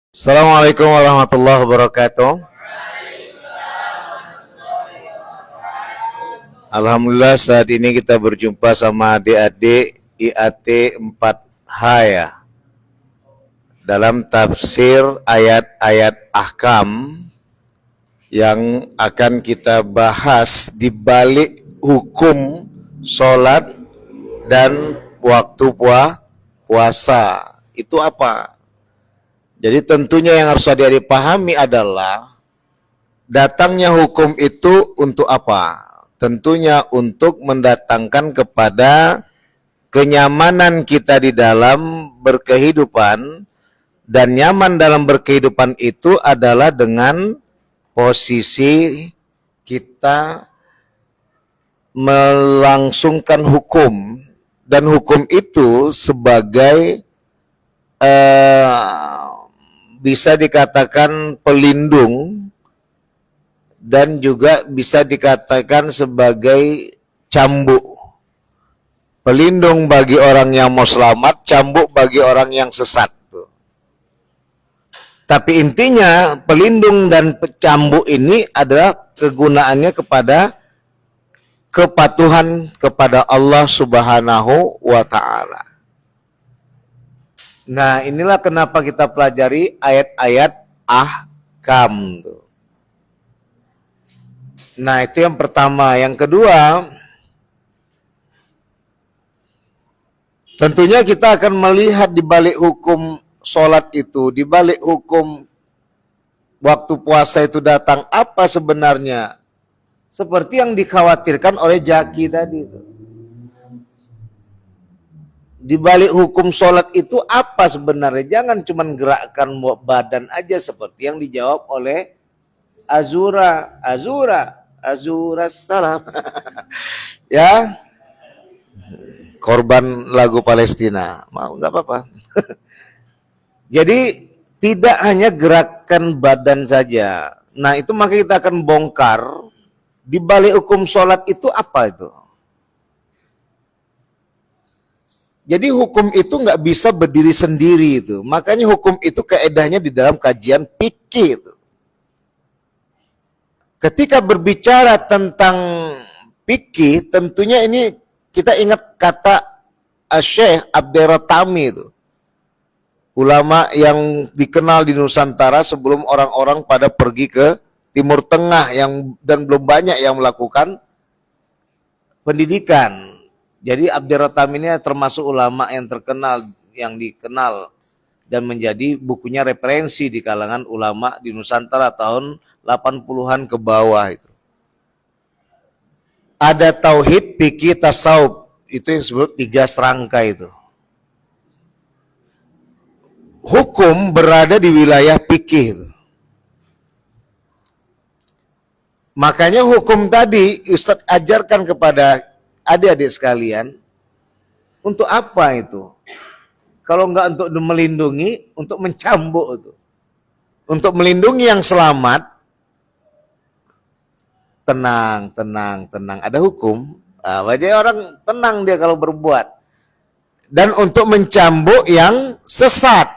Assalamualaikum warahmatullahi wabarakatuh. Alhamdulillah saat ini kita berjumpa sama adik-adik IAT 4H ya. Dalam tafsir ayat-ayat ahkam yang akan kita bahas di balik hukum sholat dan waktu puasa. Itu apa? Jadi tentunya yang harus adik-adik pahami adalah datangnya hukum itu untuk apa? Tentunya untuk mendatangkan kepada kenyamanan kita di dalam berkehidupan, dan nyaman dalam berkehidupan itu adalah dengan posisi kita melangsungkan hukum, dan hukum itu sebagai bisa dikatakan pelindung dan juga bisa dikatakan sebagai cambuk. Pelindung bagi orang yang mau selamat, cambuk bagi orang yang sesat. Tapi intinya pelindung dan cambuk ini adalah kegunaannya kepada kepatuhan kepada Allah Subhanahu wa ta'ala. Nah, inilah kenapa kita pelajari ayat-ayat ahkam. Nah, itu yang pertama. Yang kedua, tentunya kita akan melihat di balik hukum sholat itu, di balik hukum waktu puasa itu datang, apa sebenarnya? Seperti yang dikhawatirkan oleh Jaki tadi. Di balik hukum sholat itu apa sebenarnya? Jangan cuma gerakkan badan aja seperti yang dijawab oleh Azura salam. Ya, korban lagu Palestina. Mau nggak apa-apa. Jadi tidak hanya gerakan badan saja. Nah, itu maka kita akan bongkar di balik hukum sholat itu apa itu. Jadi hukum itu nggak bisa berdiri sendiri itu. Makanya hukum itu kaedahnya di dalam kajian fikih itu. Ketika berbicara tentang fikih, tentunya ini kita ingat kata Syekh Abderrahmani itu. Ulama yang dikenal di Nusantara sebelum orang-orang pada pergi ke Timur Tengah dan belum banyak yang melakukan pendidikan. Jadi Abderrahmani ini termasuk ulama yang terkenal, yang dikenal dan menjadi bukunya referensi di kalangan ulama di Nusantara tahun 80-an ke bawah itu. Ada tauhid, fikih, tasawuf, itu yang disebut 3 serangkai itu. Hukum berada di wilayah fikih itu. Makanya hukum tadi Ustadz ajarkan kepada adik-adik sekalian, untuk apa itu? Kalau enggak untuk melindungi, untuk mencambuk itu. Untuk melindungi yang selamat, tenang. Ada hukum. Wajah orang tenang dia kalau berbuat. Dan untuk mencambuk yang sesat.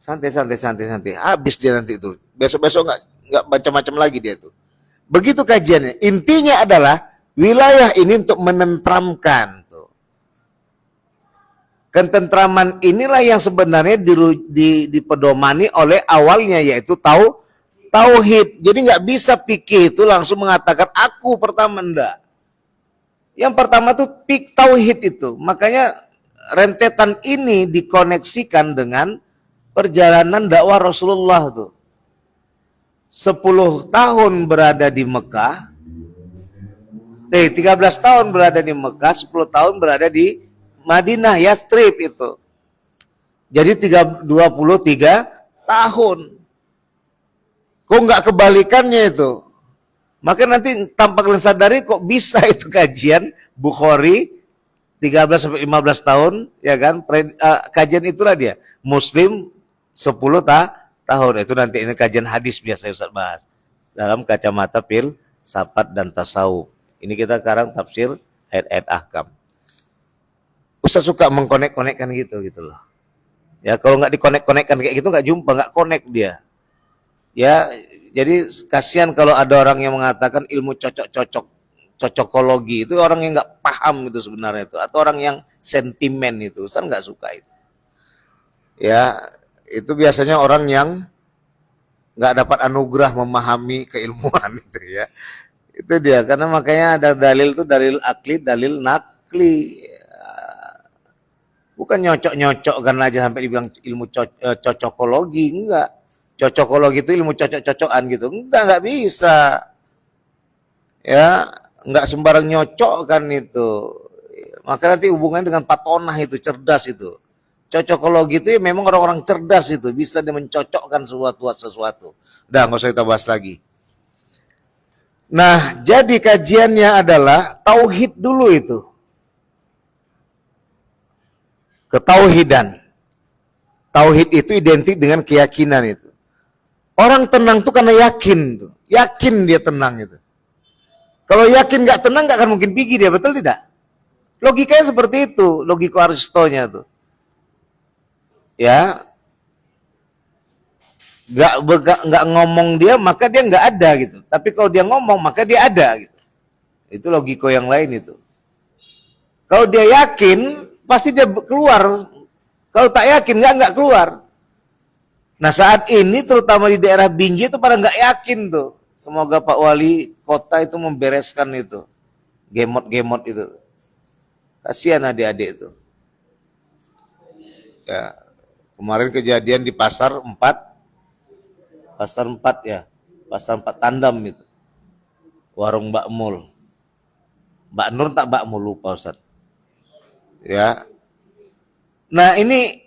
Santai. Habis dia nanti itu. Besok-besok nggak macam-macam lagi dia tuh. Begitu kajiannya. Intinya adalah wilayah ini untuk menentramkan. Ketentraman inilah yang sebenarnya dipedomani oleh awalnya, yaitu tauhid. Jadi nggak bisa fikih itu langsung mengatakan aku pertama, enggak. Yang pertama tuh tauhid itu. Makanya rentetan ini dikoneksikan dengan perjalanan dakwah Rasulullah tuh. 10 tahun berada di Mekah. 13 tahun berada di Mekah, 10 tahun berada di Madinah, Yastrib itu. Jadi 23 tahun. Kok nggak kebalikannya itu? Maka nanti tanpa kalian sadari kok bisa itu kajian Bukhari 13 sampai 15 tahun, ya kan? Kajian itulah dia. Muslim 10 tahun. Itu nanti ini kajian hadis biasa Ustaz bahas. Dalam kacamata filsafat dan tasawuf. Ini kita sekarang tafsir ayat-ayat ahkam. Ustaz suka mengkonek-konekkan gitu loh. Ya kalau nggak dikonek-konekkan kayak gitu nggak jumpa, nggak connect dia. Ya, jadi kasihan kalau ada orang yang mengatakan ilmu cocokologi itu orang yang nggak paham itu sebenarnya itu, atau orang yang sentimen itu, Ustaz nggak suka itu. Ya, itu biasanya orang yang nggak dapat anugerah memahami keilmuan itu ya. Itu dia, karena makanya ada dalil itu dalil akli, dalil nakli. Bukan nyocok-nyocokkan aja sampai dibilang ilmu cocokologi, enggak. Cocokologi itu ilmu cocok-cocokan gitu. Enggak bisa. Ya, enggak sembarang nyocok kan itu. Maka nanti hubungannya dengan patonah itu, cerdas itu. Cocokologi itu ya memang orang-orang cerdas itu, bisa dia mencocokkan sesuatu. Udah, nggak usah kita bahas lagi. Nah, jadi kajiannya adalah tauhid dulu itu. Ketauhidan. Tauhid itu identik dengan keyakinan itu. Orang tenang itu karena yakin tuh. Yakin dia tenang itu. Kalau yakin nggak tenang nggak akan mungkin pergi dia, betul tidak? Logikanya seperti itu, logika Aristonya tuh. Ya, nggak ngomong dia maka dia nggak ada gitu. Tapi kalau dia ngomong maka dia ada gitu. Itu logika yang lain itu. Kalau dia yakin pasti dia keluar. Kalau tak yakin nggak keluar. Nah saat ini terutama di daerah Binjai itu pada nggak yakin tuh. Semoga Pak Wali kota itu membereskan itu. Gemot-gemot itu. Kasihan adik-adik itu. Ya, kemarin kejadian di pasar 4 ya. Pasar 4 Tandam itu. Warung Mbak Mul. Mbak Nur tak Mbak Mul, lupa Ustaz. Ya. Nah ini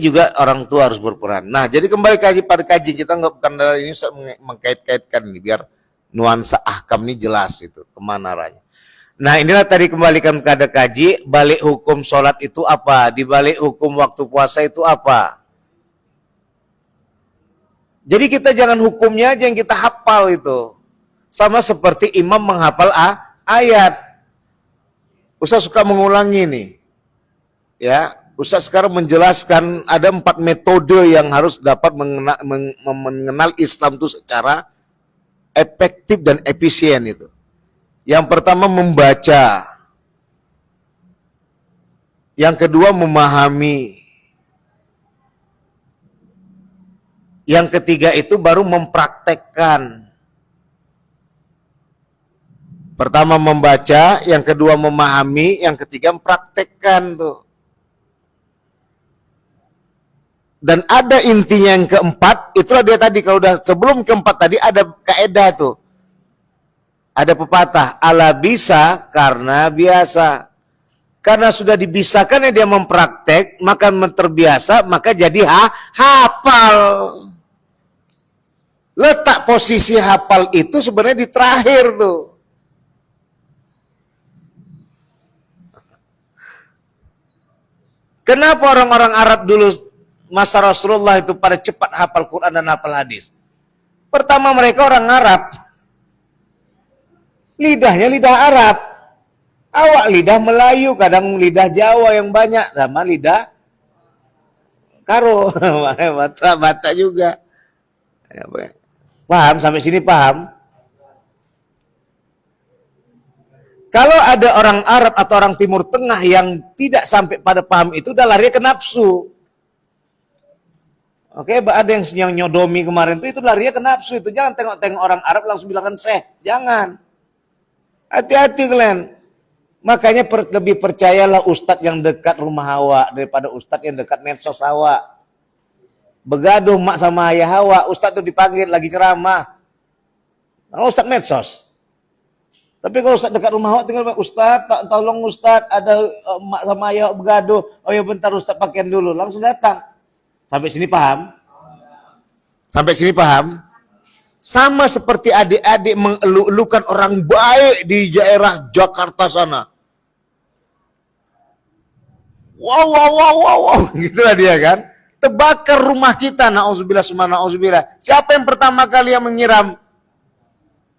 juga orang tua harus berperan. Nah jadi kembali pada kaji, kita nggak bukan dari ini mengkait-kaitkan ini biar nuansa ahkam ini jelas itu kemana arahnya. Nah inilah tadi kembalikan kepada kaji, balik hukum sholat itu apa, di balik hukum waktu puasa itu apa. Jadi kita jangan hukumnya aja yang kita hafal itu. Sama seperti imam menghafal ayat. Ustaz suka mengulangi nih. Ya, Ustaz sekarang menjelaskan ada 4 metode yang harus dapat mengenal Islam itu secara efektif dan efisien itu. Yang pertama membaca. Yang kedua memahami. Yang ketiga itu baru mempraktekkan. Pertama membaca, yang kedua memahami, yang ketiga mempraktekkan tuh. Dan ada intinya yang keempat, itulah dia tadi kalau udah sebelum keempat tadi ada kaidah tuh. Ada pepatah, ala bisa karena biasa. Karena sudah dibisakan dia mempraktek, maka terbiasa, maka jadi hafal. Letak posisi hafal itu sebenarnya di terakhir tuh. Kenapa orang-orang Arab dulu masa Rasulullah itu pada cepat hafal Quran dan hafal hadis? Pertama mereka orang Arab. Lidahnya lidah Arab. Awak lidah Melayu, kadang lidah Jawa yang banyak, sama lidah Karo, Batak juga. Paham? Sampai sini paham? Kalau ada orang Arab atau orang Timur Tengah yang tidak sampai pada paham itu, udah lari ke nafsu. Oke, ada yang nyodomi kemarin itu larinya ke nafsu itu. Jangan tengok-tengok orang Arab langsung bilangkan jangan. Hati-hati kalian. Makanya lebih percayalah ustadz yang dekat rumah Hawa daripada ustadz yang dekat medsos Hawa. Begaduh mak sama ayah Hawa, ustadz itu dipanggil lagi ceramah. Kalau ustadz medsos. Tapi kalau ustadz dekat rumah Hawa tinggal ustadz, tolong ustadz, ada mak sama ayah begaduh. Oh ya bentar ustadz pakaian dulu, langsung datang. Sampai sini paham? Sampai sini paham? Sama seperti adik-adik mengeluh-elukan orang baik di daerah Jakarta sana. Wow, gitulah dia kan. Terbakar rumah kita, na'udzubillah summa na'udzubillah. Siapa yang pertama kali yang menyiram?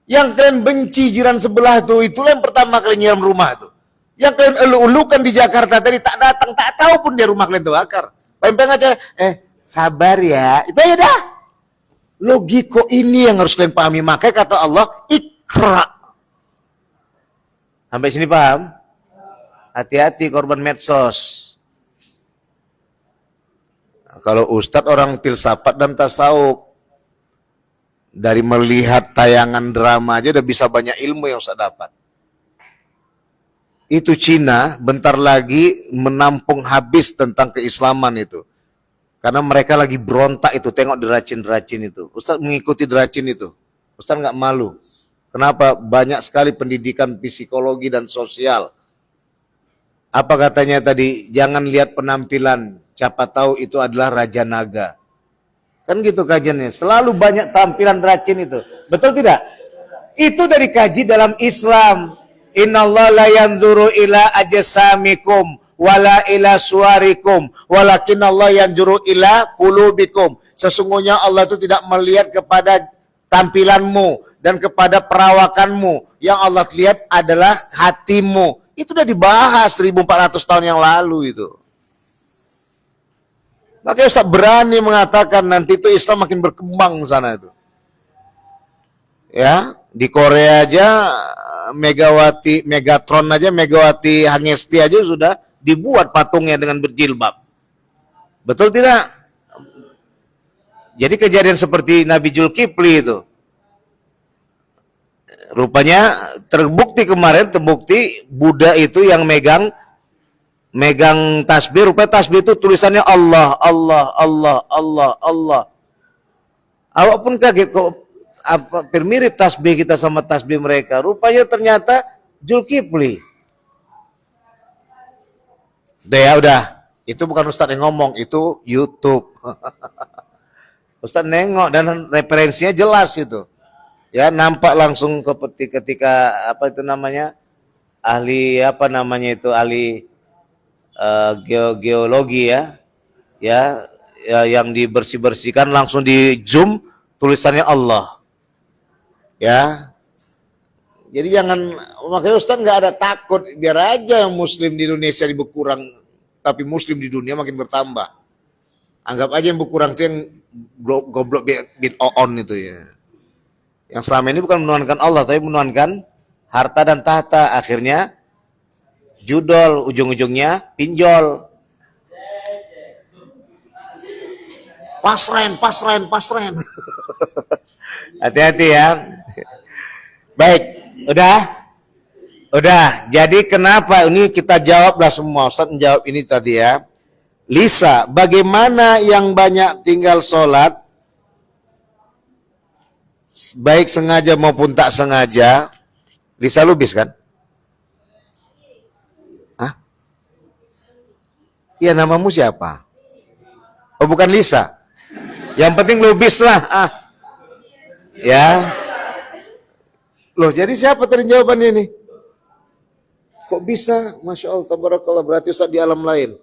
Yang kalian benci jiran sebelah itu, itulah yang pertama kali nyiram rumah itu. Yang kalian elu-elukan di Jakarta tadi tak datang, tak tahu pun dia rumah kalian terbakar. Pempeng aja, sabar ya. Itu ya dah. Logiko ini yang harus kalian pahami. Makanya kata Allah, ikra. Sampai sini paham? Hati-hati korban medsos. Nah, kalau ustadz orang filsafat dan tasawuf, dari melihat tayangan drama aja udah bisa banyak ilmu yang ustadz dapat. Itu Cina bentar lagi menampung habis tentang keislaman itu. Karena mereka lagi berontak itu, tengok deracin-deracin itu. Ustaz mengikuti deracin itu. Ustaz nggak malu. Kenapa? Banyak sekali pendidikan psikologi dan sosial. Apa katanya tadi? Jangan lihat penampilan. Siapa tahu itu adalah Raja Naga. Kan gitu kajiannya. Selalu banyak tampilan deracin itu. Betul tidak? Itu dari kaji dalam Islam. Innallaha la yanzuru ila ajsamikum wala ila suwarikum walakin Allah yanzuru ila qulubikum. Sesungguhnya Allah itu tidak melihat kepada tampilanmu dan kepada perawakanmu. Yang Allah lihat adalah hatimu. Itu sudah dibahas 1400 tahun yang lalu itu. Makanya Ustaz berani mengatakan nanti itu Islam makin berkembang sana itu. Ya, di Korea aja Megatron aja, Megawati Hangesti aja sudah dibuat patungnya dengan berjilbab. Betul tidak? Jadi kejadian seperti Nabi Zulkifli itu. Rupanya terbukti kemarin, Buddha itu yang megang tasbih, rupanya tasbih itu tulisannya Allah, Allah, Allah, Allah, Allah. Awak pun kaget kok apa mirip tasbih kita sama tasbih mereka. Rupanya ternyata Zulkifli. Udah. Itu bukan Ustadz yang ngomong, itu YouTube. Ustadz nengok dan referensinya jelas itu. Ya, nampak langsung ketika apa itu namanya? Ahli geologi ya. Ya, yang dibersih-bersihkan langsung di zoom tulisannya Allah. Ya, jadi jangan, makanya Ustaz nggak ada takut, biar aja yang Muslim di Indonesia berkurang, tapi Muslim di dunia makin bertambah. Anggap aja yang berkurang itu yang goblok bit on itu ya. Yang selama ini bukan menuhankan Allah, tapi menuhankan harta dan tahta. Akhirnya judol, ujung-ujungnya pinjol. Pasren. Hati-hati ya. Baik, udah. Jadi kenapa ini kita jawablah semua. Ustaz menjawab ini tadi ya. Lisa, bagaimana yang banyak tinggal sholat, baik sengaja maupun tak sengaja? Lisa Lubis kan? Hah? Iya, namamu siapa? Oh, bukan Lisa. Yang penting Lubis lah. Ya. Loh, jadi siapa tadi jawabannya ini? Kok bisa? Masya Allah, tabarakallah, berarti Ustaz di alam lain.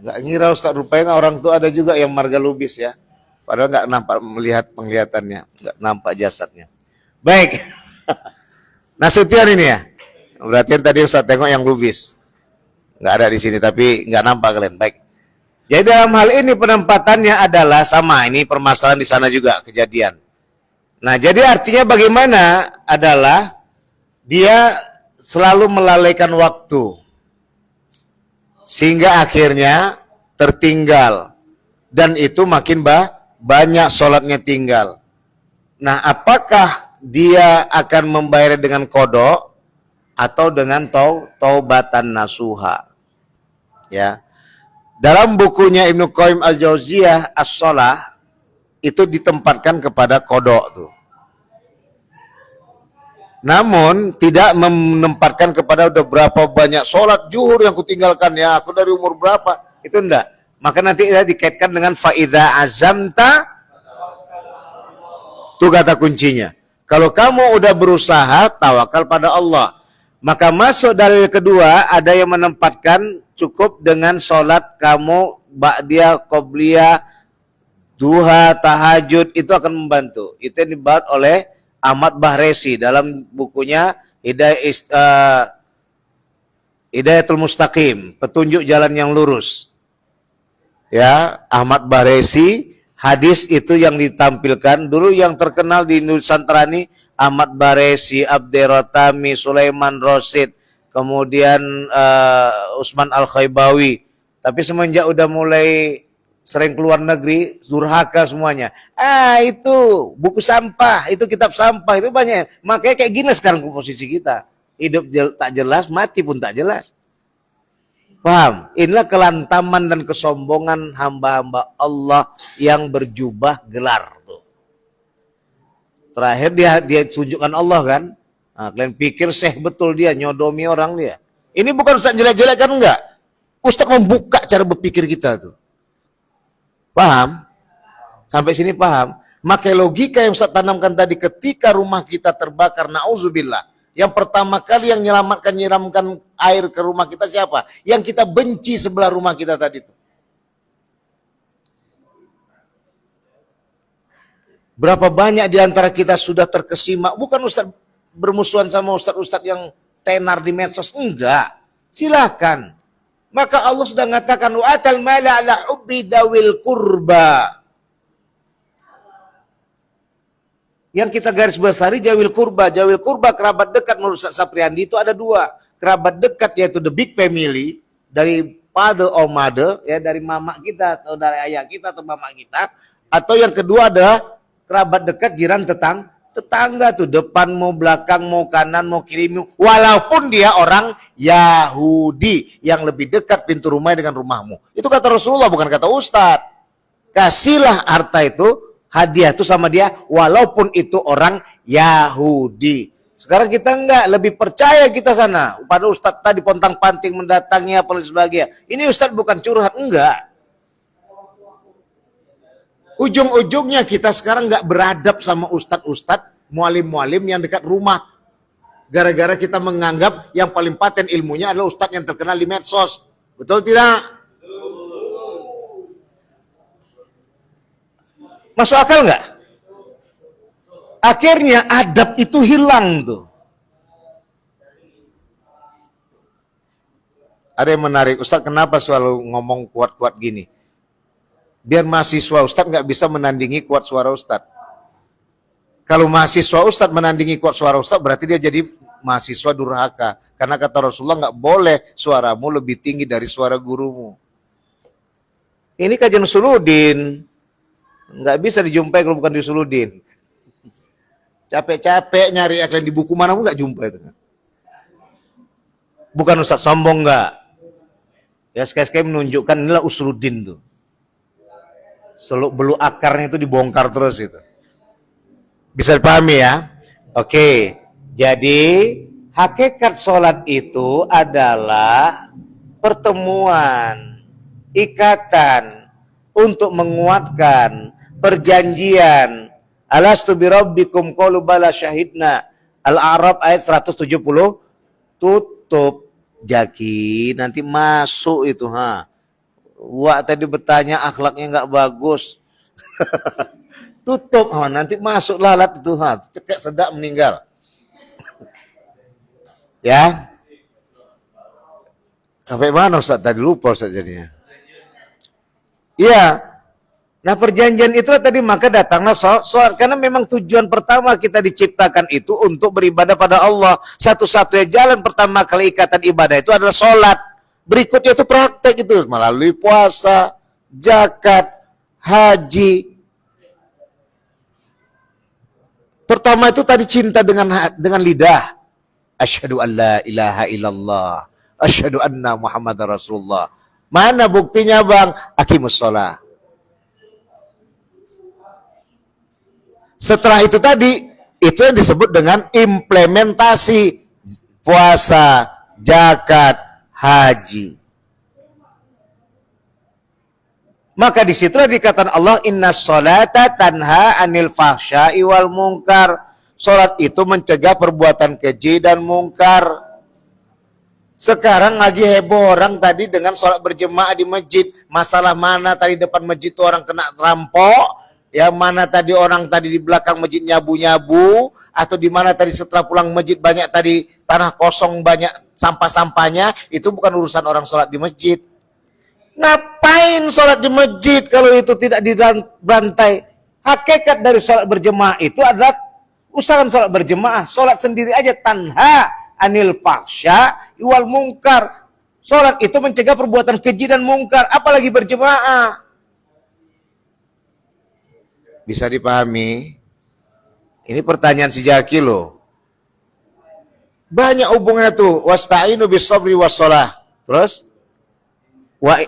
Gak ngira Ustaz, rupanya orang tuh ada juga yang marga Lubis ya. Padahal gak nampak melihat penglihatannya, gak nampak jasadnya. Baik. Nasution ini ya. Berarti yang tadi Ustaz tengok yang Lubis. Gak ada di sini, tapi gak nampak kalian. Baik. Jadi dalam hal ini penempatannya adalah sama, ini permasalahan di sana juga kejadian. Nah, jadi artinya bagaimana adalah dia selalu melalaikan waktu. Sehingga akhirnya tertinggal. Dan itu makin banyak sholatnya tinggal. Nah, apakah dia akan membayar dengan kodok atau dengan taubatan nasuha? Ya. Dalam bukunya Ibnu Qayyim Al-Jauziyah As-Shalah itu ditempatkan kepada kodok tuh. Namun tidak menempatkan kepada udah berapa banyak sholat zuhur yang kutinggalkan ya, aku dari umur berapa, itu enggak. Maka nanti dikaitkan dengan faidha azamta, itu kata kuncinya. Kalau kamu udah berusaha, tawakal pada Allah. Maka masuk dalil kedua, ada yang menempatkan cukup dengan sholat kamu ba'diyah, qobliyah, duha, tahajud, itu akan membantu. Itu yang dibahas oleh Ahmad Bahresi dalam bukunya Hidayatul Mustaqim, petunjuk jalan yang lurus. Ya, Ahmad Baresi, hadis itu yang ditampilkan dulu yang terkenal di Nusantara ini Ahmad Baresi, Abderotami, Sulaiman Rosid, kemudian Usman Al-Khaybawi. Tapi semenjak udah mulai sering keluar negeri, durhaka semuanya. Itu buku sampah, itu kitab sampah, itu banyak. Makanya kayak gini sekarang posisi kita. Hidup tak jelas, mati pun tak jelas. Paham? Inilah kelantaman dan kesombongan hamba-hamba Allah yang berjubah gelar. Tuh. Terakhir dia tunjukkan Allah kan. Nah, kalian pikir syekh betul dia, nyodomi orang dia. Ini bukan Ustaz jelek-jelek kan enggak. Ustaz membuka cara berpikir kita tuh. Paham? Sampai sini paham? Maka logika yang Ustaz tanamkan tadi ketika rumah kita terbakar, na'udzubillah. Yang pertama kali yang nyiramkan air ke rumah kita siapa? Yang kita benci sebelah rumah kita tadi itu. Berapa banyak di antara kita sudah terkesima, bukan Ustaz bermusuhan sama Ustaz-Ustaz yang tenar di medsos, enggak. Silakan. Maka Allah sudah mengatakan wa atal mala ala hubbi dawil qurba. Yang kita garis besari jawil kurba. Jawil kurba kerabat dekat menurut Ustaz Sapriandi itu ada dua. Kerabat dekat yaitu the big family dari father or mother, ya dari mama kita atau dari ayah kita atau mama kita. Atau yang kedua ada kerabat dekat jiran tetangga tuh, depan mau belakang mau kanan mau kiri, walaupun dia orang Yahudi yang lebih dekat pintu rumahnya dengan rumahmu. Itu kata Rasulullah, bukan kata Ustaz. Kasihlah harta itu, hadiah itu sama dia walaupun itu orang Yahudi. Sekarang kita enggak, lebih percaya kita sana pada Ustadz tadi pontang-panting mendatangi apa dan sebagainya. Ini Ustadz bukan curhat, enggak. Ujung-ujungnya kita sekarang enggak beradab sama Ustadz-Ustadz, mualim-mualim yang dekat rumah. Gara-gara kita menganggap yang paling paten ilmunya adalah Ustadz yang terkenal di medsos. Betul tidak? Masuk akal nggak? Akhirnya adab itu hilang tuh. Ada yang menarik, Ustaz kenapa selalu ngomong kuat-kuat gini? Biar mahasiswa Ustaz nggak bisa menandingi kuat suara Ustaz. Kalau mahasiswa Ustaz menandingi kuat suara Ustaz, berarti dia jadi mahasiswa durhaka. Karena kata Rasulullah nggak boleh suaramu lebih tinggi dari suara gurumu. Ini kajian Usuluddin. Nggak bisa dijumpai kalau bukan di Usuluddin. Capek-capek nyari iklan di buku mana pun nggak jumpa itu. Bukan Ustaz sombong nggak. Ya sekali-sekali menunjukkan inilah Usuluddin tuh. Seluk beluk akarnya itu dibongkar terus itu. Bisa dipahami ya? Oke. Jadi hakikat sholat itu adalah pertemuan, ikatan untuk menguatkan perjanjian. Alastu birabbikum qalu bala syahidna. Al-A'raf ayat 170 tutup. Jaki nanti masuk itu Wak tadi bertanya akhlaknya nggak bagus. Tutup nanti masuk lalat itu cekek sedak meninggal. Ya. Sampai mana Ustaz tadi lupa Ustaz jadinya. Iya. Nah perjanjian itu tadi maka datanglah sholat. Karena memang tujuan pertama kita diciptakan itu untuk beribadah pada Allah. Satu-satunya jalan pertama kali ikatan ibadah itu adalah sholat. Berikutnya itu praktek itu. Melalui puasa, zakat, haji. Pertama itu tadi cinta dengan lidah. Asyhadu an la ilaha illallah. Asyhadu anna Muhammadar Rasulullah. Mana buktinya bang? Aqimus shalah. Setelah itu tadi, itu yang disebut dengan implementasi puasa, zakat, haji. Maka disitulah dikatakan Allah inna sholata tanha anil fahsya'i wal munkar. Sholat itu mencegah perbuatan keji dan mungkar. Sekarang lagi heboh orang tadi dengan sholat berjemaah di masjid. Masalah mana tadi depan masjid itu orang kena rampok. Yang mana tadi orang tadi di belakang masjid nyabu-nyabu. Atau di mana tadi setelah pulang masjid banyak tadi tanah kosong banyak sampah-sampahnya, itu bukan urusan orang sholat di masjid. Ngapain sholat di masjid kalau itu tidak dibantai? Hakikat dari sholat berjemaah itu adalah usahakan sholat berjemaah. Sholat sendiri aja tanha anil fahsya wal mungkar. Sholat itu mencegah perbuatan keji dan mungkar, apalagi berjemaah. Bisa dipahami? Ini pertanyaan si Jaki loh. Banyak hubungannya tuh. Wasta'inu bis-sabri was-shalah. Terus wa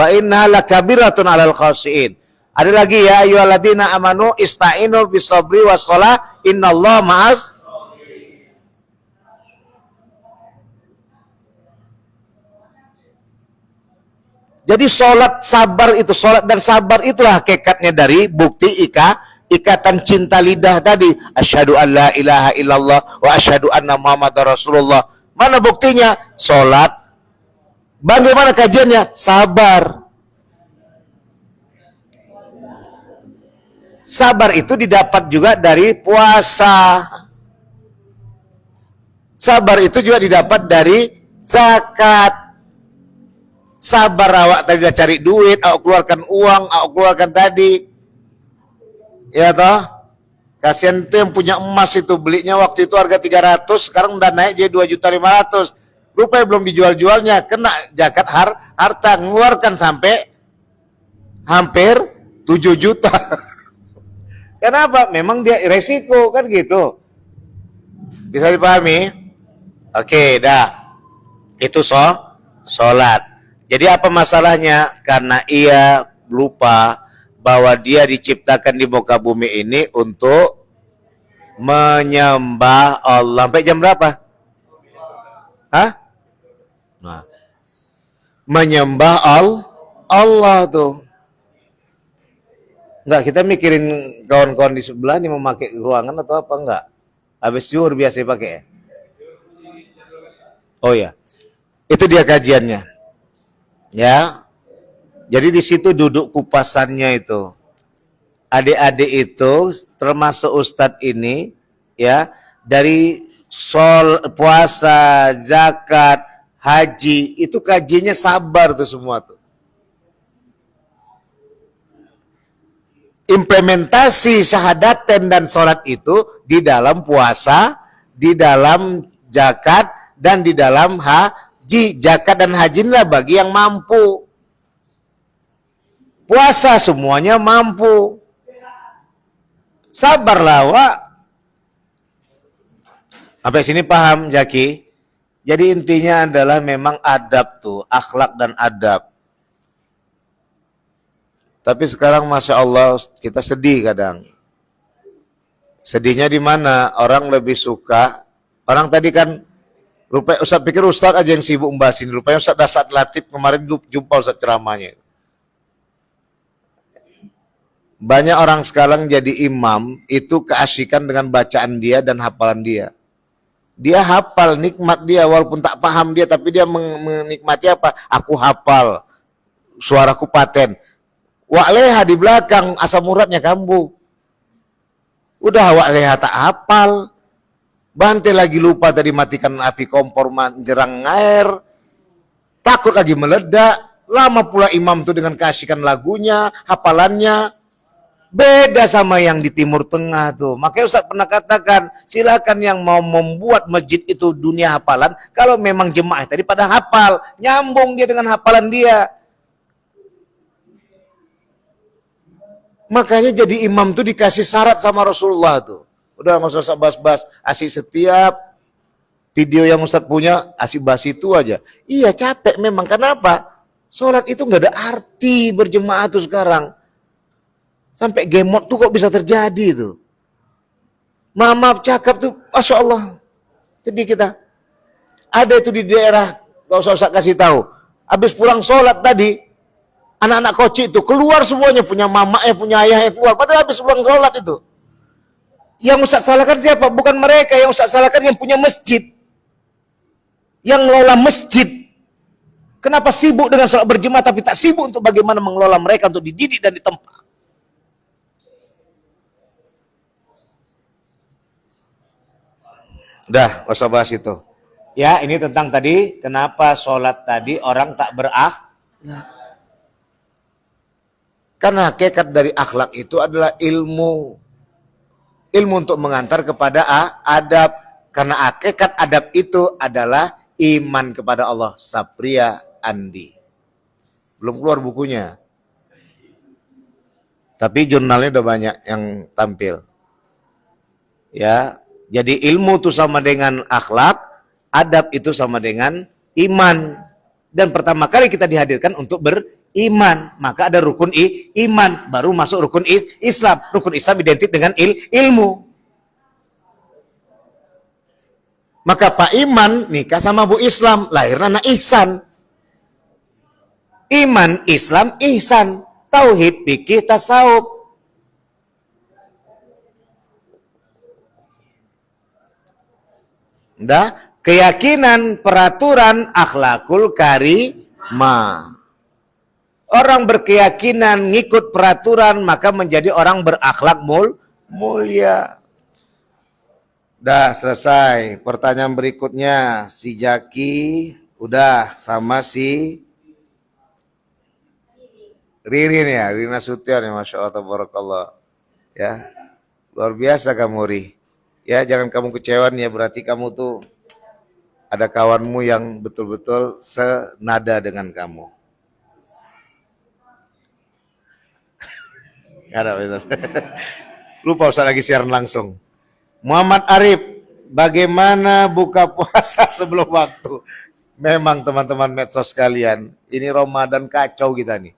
inna lakabiratun 'alal khashiin. Ada lagi ya ayyuhalladzina amanu ista'inu bis-sabri was-shalah innallaha ma'as. Jadi sholat sabar itu, sholat dan sabar itulah hakikatnya dari bukti ikatan cinta lidah tadi. Asyhadu an la ilaha illallah wa asyhadu anna muhammadar rasulullah. Mana buktinya? Sholat. Bagaimana kajiannya? Sabar. Sabar itu didapat juga dari puasa. Sabar itu juga didapat dari zakat. Sabar awak tadi dah cari duit, awak keluarkan uang, awak keluarkan tadi. Ya toh? Kasihan tuh yang punya emas itu, belinya waktu itu harga 300, sekarang udah naik jadi 2.500.000. Rupanya belum dijual-jualnya, kena zakat harta, ngeluarkan sampai hampir 7 juta. Kenapa? Memang dia resiko kan gitu. Bisa dipahami? Oke, dah. Itu sholat. Jadi apa masalahnya? Karena ia lupa bahwa dia diciptakan di muka bumi ini untuk menyembah Allah. Sampai jam berapa? Hah? Nah. Menyembah Allah tuh. Enggak, kita mikirin kawan-kawan di sebelah ini memakai ruangan atau apa enggak? Habis zuhur biasa pakai ya? Oh ya. Itu dia kajiannya. Ya, jadi di situ duduk kupasannya itu. Adik-adik itu, termasuk Ustadz ini, ya, dari puasa, zakat, haji, itu kajiannya sabar tuh semua tuh. Implementasi syahadaten dan sholat itu di dalam puasa, di dalam zakat, dan di dalam haji. Zakat dan haji lah bagi yang mampu. Puasa semuanya mampu. Sabarlah, Wak. Sampai sini paham, Jaki? Jadi intinya adalah memang adab tuh, akhlak dan adab. Tapi sekarang Masya Allah kita sedih kadang. Sedihnya di mana? Orang lebih suka. Orang tadi kan rupanya Ustaz pikir Ustaz aja yang sibuk membahasin. Rupanya Ustaz Dasat Latif kemarin jumpa Ustaz ceramahnya. Banyak orang sekarang jadi imam itu keasyikan dengan bacaan dia dan hafalan dia. Dia hafal, nikmat dia walaupun tak paham dia, tapi dia menikmati apa? Aku hafal, suaraku paten. Wak leha di belakang asam uratnya kambuh. Udah wak leha tak hafal. Bante lagi lupa tadi matikan api kompor menjerang air. Takut lagi meledak. Lama pula imam tuh dengan keasyikan lagunya, hafalannya. Beda sama yang di Timur Tengah tuh. Makanya Ustaz pernah katakan, silakan yang mau membuat masjid itu dunia hafalan. Kalau memang jemaah tadi pada hafal, nyambung dia dengan hafalan dia. Makanya jadi imam tuh dikasih syarat sama Rasulullah tuh. Udah nggak usah bahas-bahas, asik setiap video yang Ustaz punya, asik bahas itu aja. Iya capek memang, kenapa? Sholat itu nggak ada arti berjemaah tuh sekarang. Sampai gemot tuh kok bisa terjadi tuh. Maaf cakap tuh, Masya Allah. Jadi kita, ada itu di daerah, gak usah Ustaz kasih tahu. Habis pulang sholat tadi, anak-anak koci itu keluar semuanya, punya mamanya, punya ayahnya keluar. Padahal habis pulang sholat itu. Yang Ustaz salahkan siapa? Bukan mereka, yang Ustaz salahkan yang punya masjid. Yang mengelola masjid. Kenapa sibuk dengan sholat berjemaah tapi tak sibuk untuk bagaimana mengelola mereka untuk dididik dan ditempa? Udah, gak usah bahas itu. Ya, ini tentang tadi kenapa sholat tadi orang tak berakhlak. Karena hakikat dari akhlak itu adalah ilmu. Ilmu untuk mengantar kepada adab. Karena hakikat adab itu adalah iman kepada Allah. Sapria Andi. Belum keluar bukunya. Tapi jurnalnya udah banyak yang tampil. Ya, jadi ilmu itu sama dengan akhlak, adab itu sama dengan iman. Dan pertama kali kita dihadirkan untuk beriman, maka ada rukun iman, baru masuk rukun Islam. Rukun Islam identik dengan ilmu. Maka Pak Iman nikah sama Bu Islam, lahirnya anak Ihsan. Iman, Islam, Ihsan. Tauhid, fikih, tasawuf. Keyakinan, peraturan, akhlakul karimah. Orang berkeyakinan ngikut peraturan maka menjadi orang berakhlak mulia. Udah selesai. Pertanyaan berikutnya si Jaki udah sama si Ririn ya, Rina Sution ya, Masya Allah, tabarakallah. Ya, luar biasa kamu Ri. Ya, jangan kamu kecewa ya, berarti kamu tuh ada kawanmu yang betul-betul senada dengan kamu. Ada Ustaz. Lupa Ustaz lagi siaran langsung. Muhammad Arif, bagaimana buka puasa sebelum waktu? Memang teman-teman medsos sekalian, ini Ramadan kacau kita nih.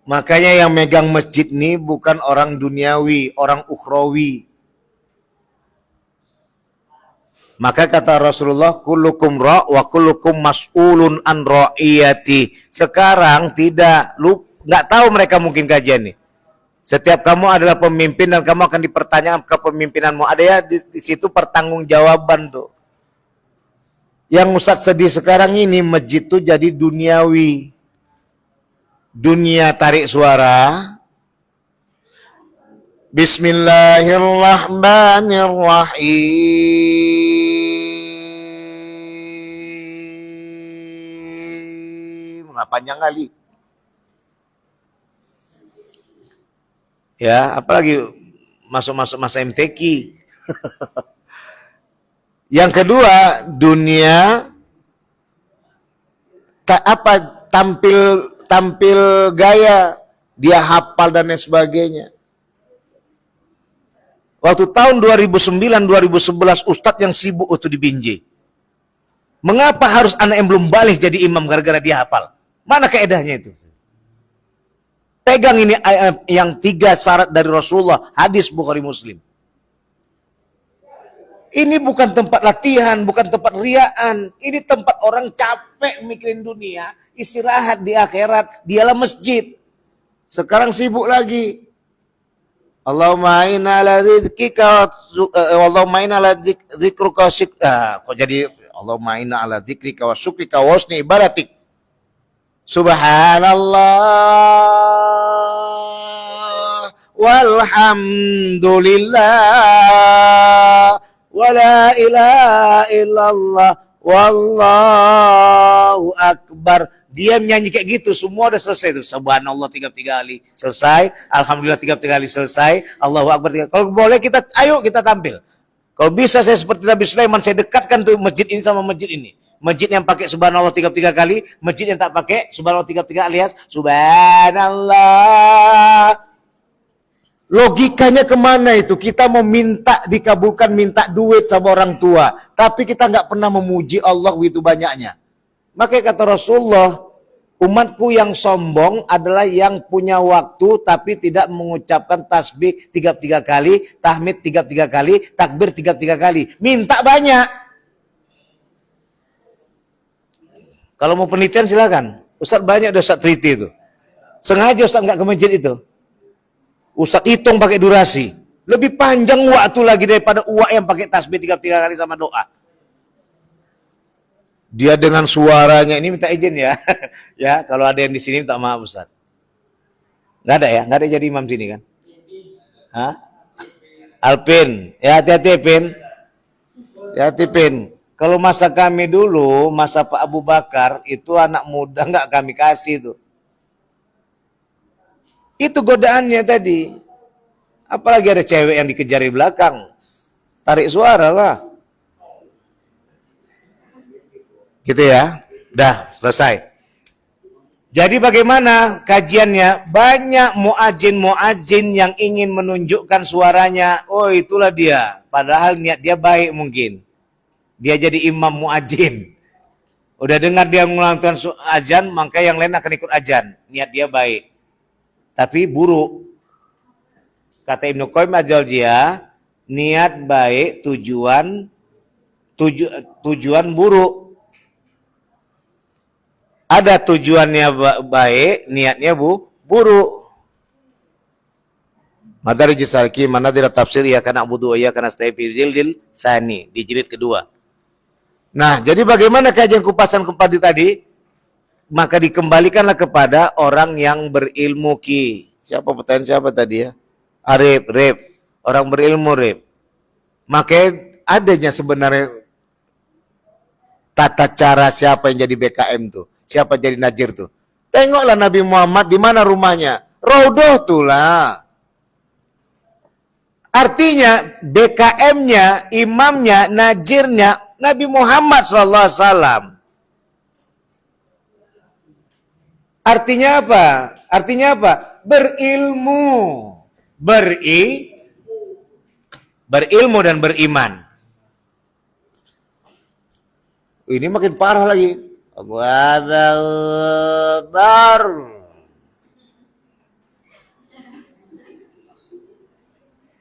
Makanya yang megang masjid nih bukan orang duniawi, orang ukhrawi. Maka kata Rasulullah, kullukum ra' wa kullukum mas'ulun an ra'iyati. Sekarang nggak tahu mereka mungkin kajian nih. Setiap kamu adalah pemimpin dan kamu akan dipertanyakan kepemimpinanmu. Ada ya di situ pertanggungjawaban tuh. Yang Ustadz sedih sekarang ini masjid tuh jadi duniawi. Dunia tarik suara. Bismillahirrahmanirrahim. Nggak panjang kali. Ya, apalagi masuk-masuk masa MTQ. Yang kedua, dunia tampil gaya, dia hafal dan lain sebagainya. Waktu tahun 2009-2011 Ustadz yang sibuk itu di Binjai. Mengapa harus anak yang belum balik jadi imam gara-gara dia hafal? Mana kaedahnya itu? Pegang ini yang 3 syarat dari Rasulullah, hadis Bukhari Muslim. Ini bukan tempat latihan, bukan tempat riaan. Ini tempat orang capek mikirin dunia, istirahat di akhirat, dialah masjid. Sekarang sibuk lagi. Allahumma inna ala dzikrika Allahumma inna ala dzikrika kok jadi Allahumma inna ala dzikrika wa syukrika wa husni ibadatik. Subhanallah walhamdulillah wala ilaha illallah wallahu akbar. Dia menyanyi kayak gitu, semua udah selesai tuh. Subhanallah 33 kali selesai, alhamdulillah 33 kali selesai, Allahu akbar 3 kali. Kalau boleh ayo kita tampil. Kalau bisa saya seperti Nabi Sulaiman, saya dekatkan tuh masjid ini sama masjid ini. Masjid yang pakai subhanallah 33 kali, masjid yang tak pakai subhanallah 33 alias subhanallah. Logikanya kemana itu? Kita mau minta dikabulkan, minta duit sama orang tua, tapi kita nggak pernah memuji Allah begitu banyaknya. Makanya kata Rasulullah, umatku yang sombong adalah yang punya waktu tapi tidak mengucapkan tasbih 33 kali, tahmid 33 kali, takbir 33 kali. Minta banyak. Kalau mau penelitian silakan. Ustaz banyak Ustaz teliti itu. Sengaja Ustaz nggak ke masjid itu. Ustaz hitung pakai durasi. Lebih panjang waktu lagi daripada uak yang pakai tasbih 33 kali sama doa. Dia dengan suaranya ini minta izin ya. Ya, kalau ada yang di sini minta maaf Ustaz. Enggak ada ya? Enggak ada jadi imam sini kan? Hah? Alpin. Ya, hati-hati Pin. Ya tipin. Kalau masa kami dulu, masa Pak Abu Bakar, itu anak muda nggak kami kasih tuh. Itu godaannya tadi. Apalagi ada cewek yang dikejar di belakang. Tarik suara lah. Gitu ya. Dah, selesai. Jadi bagaimana kajiannya? Banyak muadzin yang ingin menunjukkan suaranya. Oh, itulah dia. Padahal niat dia baik mungkin. Dia jadi imam muadzin. Udah dengar dia melakukan azan, maka yang lain akan ikut azan. Niat dia baik. Tapi buruk. Kata Ibnu Qayyim al-Jauziyah, niat baik tujuan buruk. Ada tujuannya baik, niatnya buruk. Madarijus Salikin, Manazil Tafsir, ya kana abudu ya kana nasta'in fi jildil tsani, di jilid kedua. Nah, jadi bagaimana kajian kupasan tadi? Maka dikembalikanlah kepada orang yang berilmu ki. Siapa tadi ya? Arif, orang berilmu Rib. Maka adanya sebenarnya tata cara siapa yang jadi BKM tuh, siapa jadi Najir tuh. Tengoklah Nabi Muhammad di mana rumahnya, Raudhah tuh lah. Artinya BKM-nya, imamnya, Najirnya Nabi Muhammad SAW. Artinya apa? Berilmu. Berilmu dan beriman. Ini makin parah lagi. Allahu Akbar.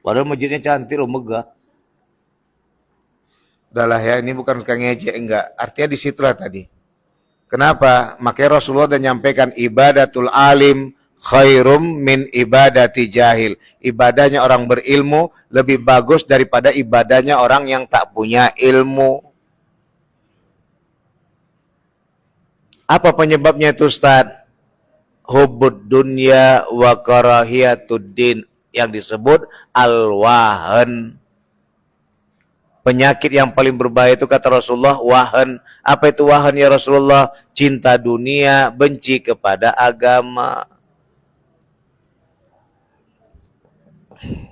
Padahal masjidnya cantik loh, megah. Udahlah ya, ini bukan ngejek, enggak. Artinya di situlah tadi. Kenapa? Makanya Rasulullah sudah nyampaikan ibadatul alim khairum min ibadati jahil. Ibadahnya orang berilmu lebih bagus daripada ibadahnya orang yang tak punya ilmu. Apa penyebabnya itu, Ustaz? Hubbud dunya wa karahiyatud din, yang disebut al-wahan. Penyakit yang paling berbahaya itu kata Rasulullah, wahan. Apa itu wahan ya Rasulullah? Cinta dunia, benci kepada agama.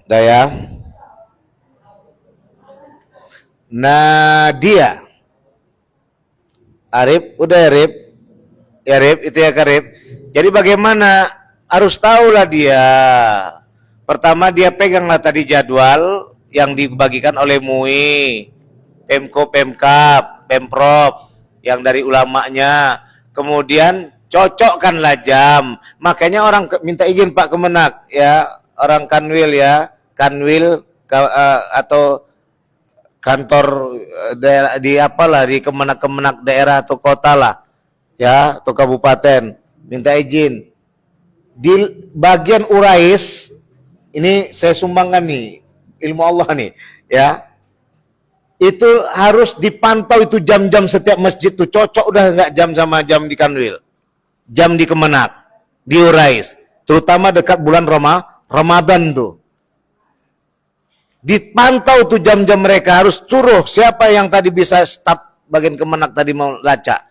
Daya. Nadia. Arif, udah ya Arif? Ya Arif, itu ya Karif. Jadi bagaimana? Harus tahulah dia. Pertama dia peganglah tadi jadwal yang dibagikan oleh MUI, Pemko, Pemkap, Pemprov, yang dari ulamanya. Kemudian cocokkanlah jam. Makanya orang minta izin Pak Kemenak, ya, orang Kanwil ya, Kanwil atau kantor daerah di apalah, di Kemenak daerah atau kota lah, ya, atau kabupaten, minta izin. Di bagian Urais, ini saya sumbangkan nih, ilmu Allah nih, ya. Itu harus dipantau itu jam-jam setiap masjid tuh, cocok udah enggak jam sama jam di Kanwil. Jam di Kemenak, di Urais, terutama dekat bulan Ramadan tuh. Dipantau tuh jam-jam mereka, harus suruh siapa yang tadi bisa staf bagian Kemenak tadi mau lacak.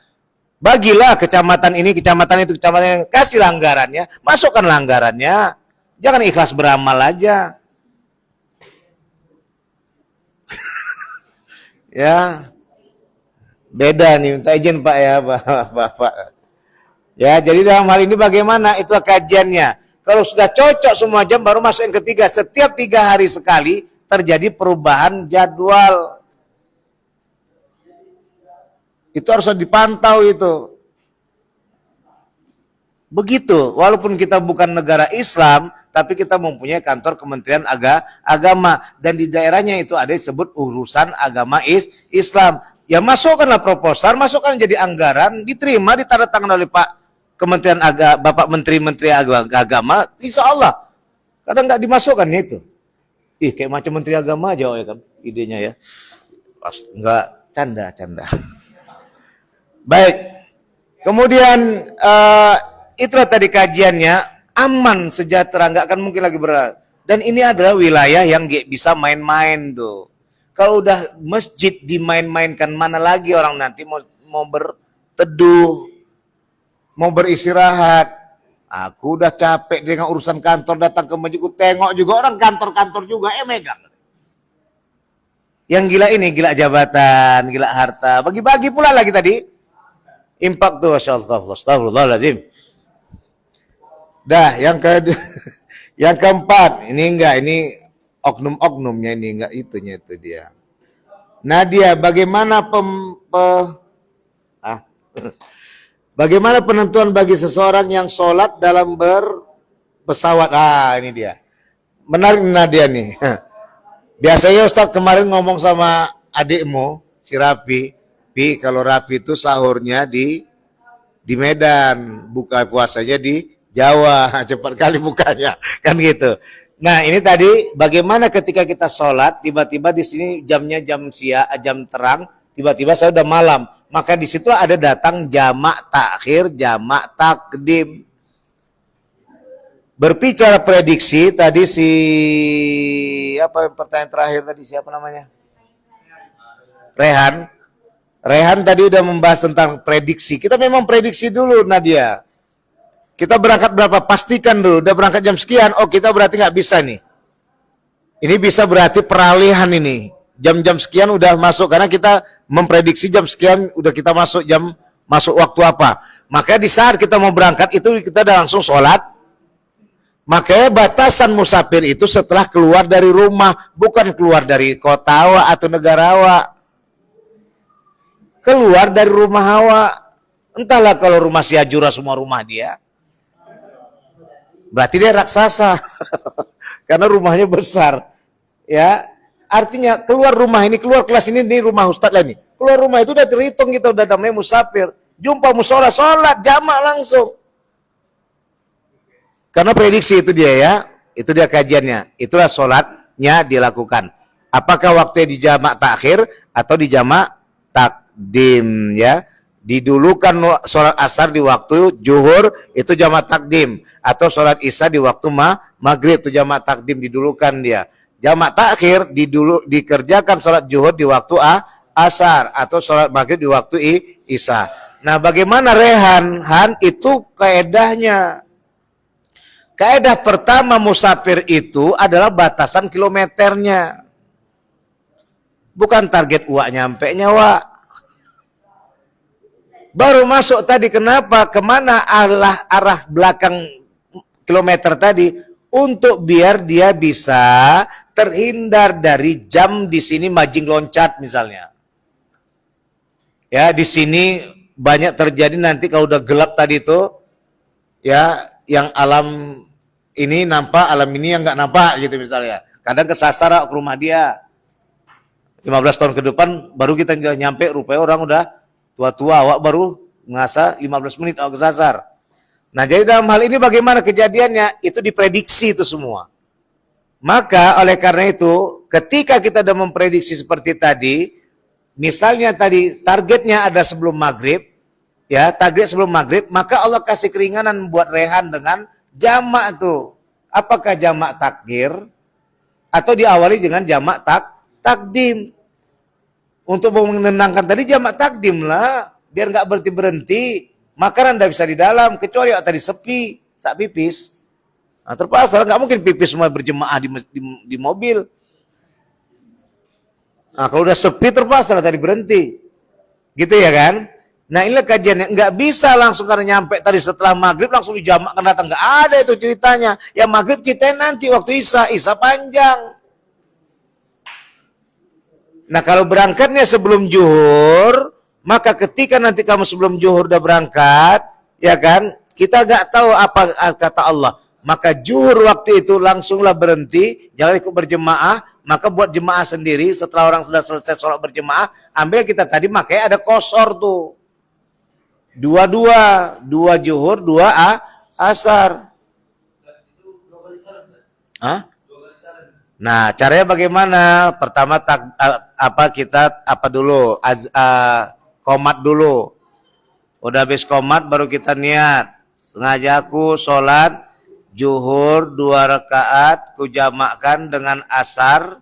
Bagilah kecamatan ini, kecamatan itu, kecamatan yang kasih anggarannya, masukkan anggarannya. Jangan ikhlas beramal aja. Ya, beda nih, minta izin Pak ya, Bapak. Ya, jadi dalam hal ini bagaimana? Itu kajiannya. Kalau sudah cocok semua jam, baru masuk yang ketiga. Setiap 3 hari sekali terjadi perubahan jadwal. Itu harus dipantau itu. Begitu, walaupun kita bukan negara Islam, tapi kita mempunyai kantor Kementerian Agama, dan di daerahnya itu ada disebut urusan agama Islam. Ya masukkanlah proposal, masukkan jadi anggaran, diterima, ditandatangan oleh Pak Kementerian Bapak Menteri Agama, insya Allah. Kadang nggak dimasukkan itu. Kayak macam Menteri Agama aja ya kan, idenya ya. Enggak, canda. Baik, kemudian itulah tadi kajiannya, aman, sejahtera, nggak akan mungkin lagi berat. Dan ini adalah wilayah yang bisa main-main tuh. Kalau udah masjid dimain-mainkan, mana lagi orang nanti mau berteduh, mau beristirahat. Aku udah capek dengan urusan kantor, datang ke masjid, tengok juga orang kantor-kantor juga, megang. Yang gila ini, gila jabatan, gila harta, bagi-bagi pula lagi tadi. Impak tuh, astagfirullahaladzim. Dah, yang keempat, ini enggak, ini oknum-oknumnya ini enggak, itunya itu dia. Nadia, bagaimana penentuan bagi seseorang yang sholat dalam berpesawat? Ini dia. Menarik Nadia nih. Biasanya Ustadz kemarin ngomong sama adikmu, si Rapi, kalau Rapi itu sahurnya di Medan, buka puasanya di Jawa, cepat kali bukanya, kan gitu. Nah ini tadi bagaimana ketika kita sholat, tiba-tiba di sini jamnya jam siang, jam terang, tiba-tiba saya udah malam, maka di situ ada datang jamak takhir, jamak takdim. Berbicara prediksi tadi pertanyaan terakhir tadi siapa namanya? Rehan tadi udah membahas tentang prediksi. Kita memang prediksi dulu Nadia. Kita berangkat berapa? Pastikan dulu. Udah berangkat jam sekian. Oh kita berarti nggak bisa nih. Ini bisa berarti peralihan ini. Jam-jam sekian udah masuk karena kita memprediksi jam sekian udah kita masuk waktu apa. Makanya di saat kita mau berangkat itu kita udah langsung sholat. Makanya batasan musafir itu setelah keluar dari rumah, bukan keluar dari kota awak atau negara awak. Keluar dari rumah awak. Entahlah kalau rumah si Ajura semua rumah dia. Berarti dia raksasa. Karena rumahnya besar. Ya, artinya keluar rumah ini, keluar kelas ini rumah Ustadz lah nih. Keluar rumah itu udah terhitung kita udah namanya musafir. Jumpa musola, sholat, jamak langsung. Karena prediksi itu dia ya, itu dia kajiannya. Itulah sholatnya dilakukan. Apakah waktunya di jamak takhir atau di jamak takdim ya? Didulukan sholat asar di waktu zuhur itu jamak takdim, atau sholat isya di waktu maghrib itu jamak takdim didulukan dia. Jamak takhir dikerjakan sholat zuhur di waktu asar atau sholat maghrib di waktu isya. Nah, bagaimana Rehan? Itu kaedahnya. Kaedah pertama musafir itu adalah batasan kilometernya. Bukan target uak nyampe-nya, Wak. Baru masuk tadi, kenapa? Kemana arah belakang kilometer tadi? Untuk biar dia bisa terhindar dari jam di sini majing loncat misalnya. Ya, di sini banyak terjadi nanti kalau udah gelap tadi itu, ya, yang alam ini nampak, alam ini yang nggak nampak gitu misalnya. Kadang kesasar ke rumah dia. 15 tahun ke depan baru kita nyampe, rupanya orang udah tua-tua, awak baru ngasa 15 menit awak kesasar. Nah, jadi dalam hal ini bagaimana kejadiannya? Itu diprediksi itu semua. Maka oleh karena itu, ketika kita sudah memprediksi seperti tadi, misalnya tadi targetnya ada sebelum maghrib, ya, target sebelum maghrib, maka Allah kasih keringanan buat Rehan dengan jamak tuh. Apakah jamak takdir atau diawali dengan jamak takdim? Untuk menenangkan tadi jamak takdim lah, biar nggak berhenti. Makanan tidak bisa di dalam, kecuali tadi sepi, sak pipis. Nah, terpaksa nggak mungkin pipis semua berjemaah di mobil. Nah, kalau udah sepi terpaksa tadi berhenti, gitu ya kan? Nah, inilah kajiannya. Nggak bisa langsung karena nyampe tadi setelah maghrib langsung dijamakkan datang. Nggak ada itu ceritanya. Yang maghrib ceritanya nanti waktu isya panjang. Nah, kalau berangkatnya sebelum zuhur, maka ketika nanti kamu sebelum zuhur udah berangkat, ya kan, kita nggak tahu apa kata Allah. Maka zuhur waktu itu langsunglah berhenti, jangan ikut berjemaah, maka buat jemaah sendiri. Setelah orang sudah selesai sholat berjemaah, ambil kita tadi makanya ada qashar tuh. Dua zuhur, dua asar. Hah? Nah, caranya bagaimana? Pertama qomat dulu. Udah habis qomat baru kita niat. Sengaja aku sholat zuhur 2 rakaat, ku jamakkan dengan asar,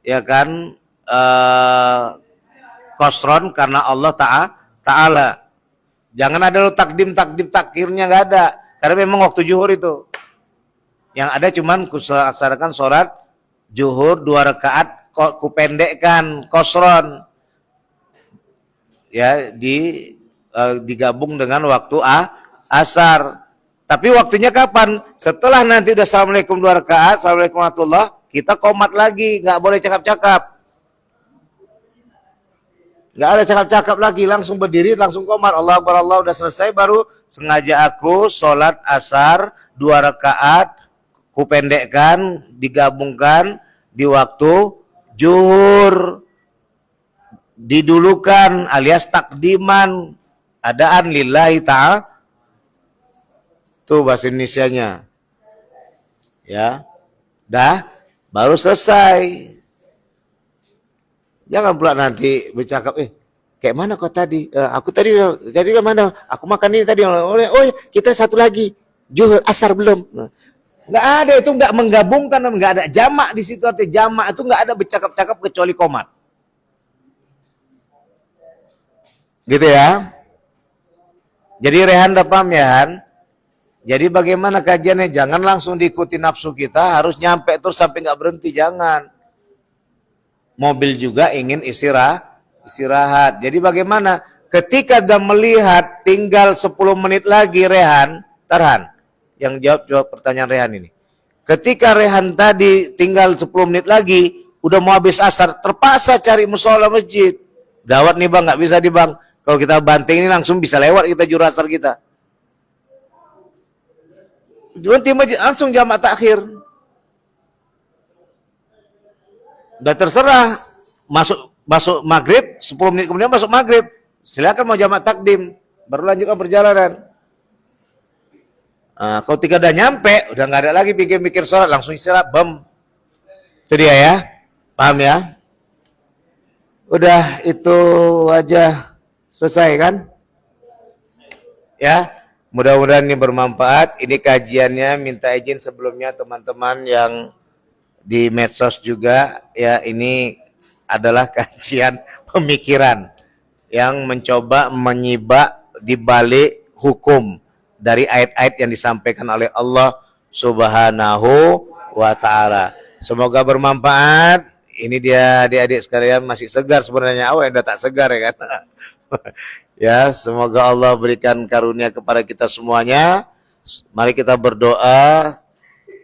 ya kan? kosron karena Allah Ta'ala. Jangan ada lu takdim takhirnya, nggak ada. Karena memang waktu zuhur itu. Yang ada cuman laksanakan sholat zuhur 2 rakaat, kupendekkan kosron. Ya, digabung dengan waktu asar. Tapi waktunya kapan? Setelah nanti udah assalamualaikum 2 rakaat, assalamualaikum warahmatullah, kita qomat lagi, nggak boleh cakap-cakap. Nggak ada cakap-cakap lagi, langsung berdiri, langsung qomat. Allah Akbar, Allah udah selesai, baru sengaja aku sholat asar 2 rakaat, kupendekkan, digabungkan di waktu zuhur. Didulukan alias takdiman, adaan lillahi ta'ala. Tuh bahasa Indonesianya. Ya. Dah, baru selesai. Jangan pula nanti bercakap, kayak mana kau tadi? Aku tadi mana? Aku makan ini tadi. Oh, kita satu lagi. Zuhur, asar belum. Nggak ada, itu nggak menggabungkan, nggak ada jamak di situ. Artinya jamak itu nggak ada bercakap-cakap kecuali qomat. Gitu ya. Jadi rehan udah paham ya, Han? Jadi bagaimana kajiannya? Jangan langsung diikuti nafsu kita, harus nyampe terus sampai nggak berhenti, jangan. Mobil juga ingin istirahat. Jadi bagaimana? Ketika udah melihat tinggal 10 menit lagi rehan, Tarhan, yang jawab pertanyaan rehan ini. Ketika rehan tadi tinggal 10 menit lagi, udah mau habis asar, terpaksa cari musola masjid. Gawat nih bang, nggak bisa nih bang. Kalau kita banting ini langsung bisa lewat kita juru asar kita. Berhenti masjid, langsung jamak takhir. Udah terserah. Masuk maghrib, 10 menit kemudian masuk maghrib. Silakan mau jamak takdim. Baru lanjutkan perjalanan. Kalau tiga udah nyampe, udah nggak ada lagi pikir-pikir sholat, langsung istirahat, bam. Itu dia ya. Paham ya? Udah itu aja. Selesai kan? Ya. Mudah-mudahan ini bermanfaat. Ini kajiannya, minta izin sebelumnya teman-teman yang di medsos juga, ya, ini adalah kajian pemikiran yang mencoba menyibak di balik hukum dari ayat-ayat yang disampaikan oleh Allah Subhanahu wa Ta'ala. Semoga bermanfaat. Ini dia adik-adik sekalian masih segar sebenarnya, awal yang tak segar ya kan. Ya, semoga Allah berikan karunia kepada kita semuanya. Mari kita berdoa,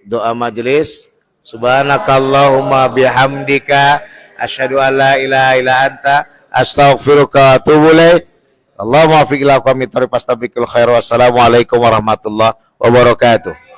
doa majelis. Subhanakallahumma bihamdika asyhadu an la ilaha illa anta astaghfiruka wa atubu ilaik. Allahumma afiq ila aqwamit thariq fastabiqul khair. Wassalamualaikum warahmatullahi wabarakatuh.